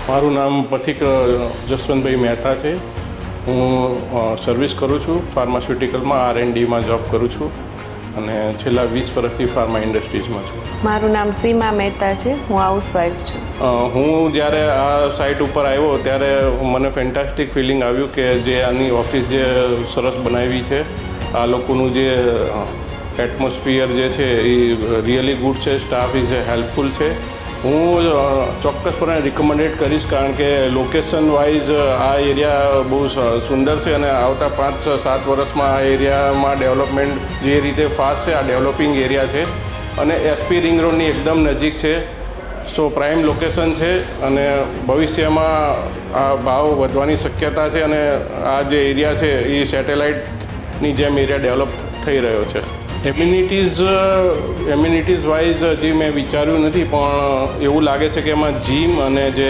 મારું નામ પથિક જસવંતભાઈ મહેતા છે. હું સર્વિસ કરું છું. ફાર્માસ્યુટિકલમાં R&Dમાં જોબ કરું છું અને છેલ્લા 20 વર્ષથી ફાર્મા ઇન્ડસ્ટ્રીઝમાં છું. મારું નામ સીમા મહેતા છે. હું હાઉસવાઈફ છું. હું જ્યારે આ સાઇટ ઉપર આવ્યો ત્યારે મને ફેન્ટાસ્ટિક ફિલિંગ આવ્યું કે જે આની ઓફિસ જે સરસ બનાવી છે, આ લોકોનું જે એટમોસ્ફિયર જે છે એ રિયલી ગુડ છે. સ્ટાફ ઇઝ હેલ્પફુલ છે. હું ચોક્કસપણે રિકમેન્ડેડ કરીશ, કારણ કે લોકેશન વાઇઝ આ એરિયા બહુ સુંદર છે અને આવતા 5-7 વર્ષમાં આ એરિયામાં ડેવલપમેન્ટ જે રીતે ફાસ્ટ છે, આ ડેવલપિંગ એરિયા છે અને SP રિંગ રોડની એકદમ નજીક છે. સો પ્રાઇમ લોકેશન છે અને ભવિષ્યમાં આ ભાવ વધવાની શક્યતા છે અને આ જે એરિયા છે એ સેટેલાઇટની જેમ એરિયા ડેવલપ થઈ રહ્યો છે. એમ્યુનિટીઝ વાઇઝ હજી મેં વિચાર્યું નથી, પણ એવું લાગે છે કે એમાં જીમ અને જે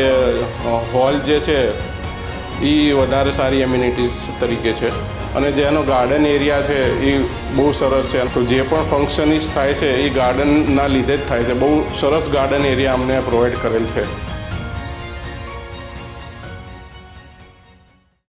હોલ જે છે એ વધારે સારી એમ્યુનિટીઝ તરીકે છે અને જેનો ગાર્ડન એરિયા છે એ બહુ સરસ છે. તો જે પણ ફંક્શનિસ્ટ થાય છે એ ગાર્ડનના લીધે જ થાય છે. બહુ સરસ ગાર્ડન એરિયા અમને પ્રોવાઈડ કરેલ છે.